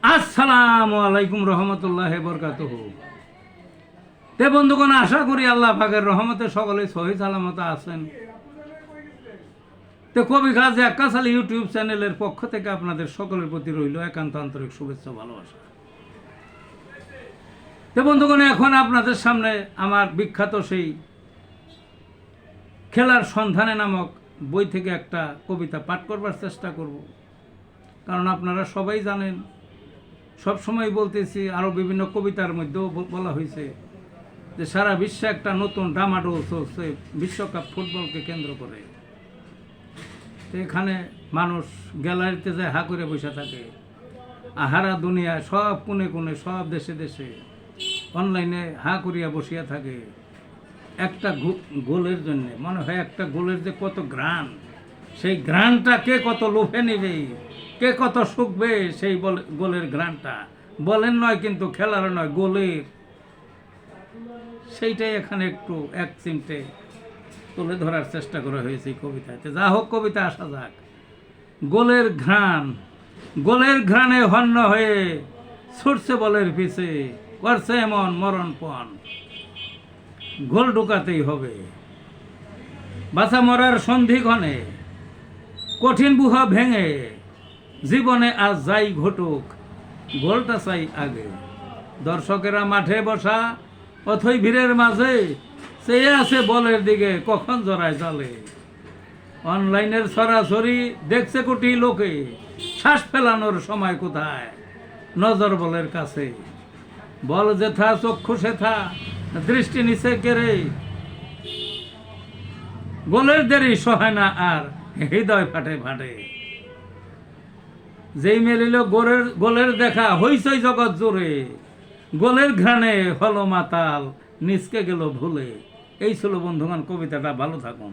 আসসালামু আলাইকুম রহমতুল্লাহ বরকাতুহু। তে বন্ধুগণ, আশা করি আল্লাহ পাকের রহমতে সকলে সহি সালামত আছেন। তো কবি কাজী আক্কাস আলী ইউটিউব চ্যানেলের পক্ষ থেকে আপনাদের সকলের প্রতি রইল একান্ত আন্তরিক শুভেচ্ছা ভালোবাসা। তো বন্ধুগণ, এখন আপনাদের সামনে আমার বিখ্যাত সেই খেলার সন্ধানে নামক বই থেকে একটা কবিতা পাঠ করবার চেষ্টা করব। কারণ আপনারা সবাই জানেন, সবসময় বলতেছি, আরও বিভিন্ন কবিতার মধ্যেও বলা হয়েছে যে সারা বিশ্বে একটা নতুন ডামাডোল চলছে বিশ্বকাপ ফুটবলকে কেন্দ্র করে। তো এখানে মানুষ গ্যালারিতে যায় হা করে বসে থাকে, আহারা দুনিয়ায় সব কোণে কোণে সব দেশে দেশে অনলাইনে হা করিয়া বসিয়া থাকে একটা গোলের জন্য। মনে হয় একটা গোলের যে কত ঘ্রাণ, সেই ঘ্রাণটা কে কত লোভে নেবে, কে কত শুকবে সেই গোলের ঘ্রাণটা। বলেন নয় কিন্তু খেলার নয়, গোলের। সেইটাই এখানে একটু এক চিমটে তুলে ধরার চেষ্টা করা হয়েছে এই কবিতাতে। যা হোক, কবিতা আসা যাক। গোলের ঘ্রাণ, গোলের ঘ্রাণে হন্য হয়ে ছুটছে বলের পিছে, করছে এমন মরণপণ, গোল ঢুকাতেই হবে। বাঁচা মরার সন্ধিক্ষণে কঠিন বুহা ভেঙে জীবনে আজ যাই ঘটুক, গোলটা চাই আগে। দর্শকেরা মাঠে বসা অথই ভিড়ের মাঝে চেয়ে আছে বলের দিকে, কখন জড়ায় জালে। অনলাইনের সরাসরি দেখছে কোটি লোকে, শ্বাস ফেলানোর সময় কোথায়, নজর বলের কাছে। বল যেথা চক্ষু সেথা, দৃষ্টি নিচে কেড়ে, গোলের দেরি সহায় না আর, হৃদয় ফাটে ফাটে। যেই মেলিল গোলের দেখা হইচই জগৎ জোরে, গোলের ঘ্রাণে হলো মাতাল, নিচকে গেল ভুলে। এই ছিল বন্ধুগণ কবিতাটা। ভালো থাকুন।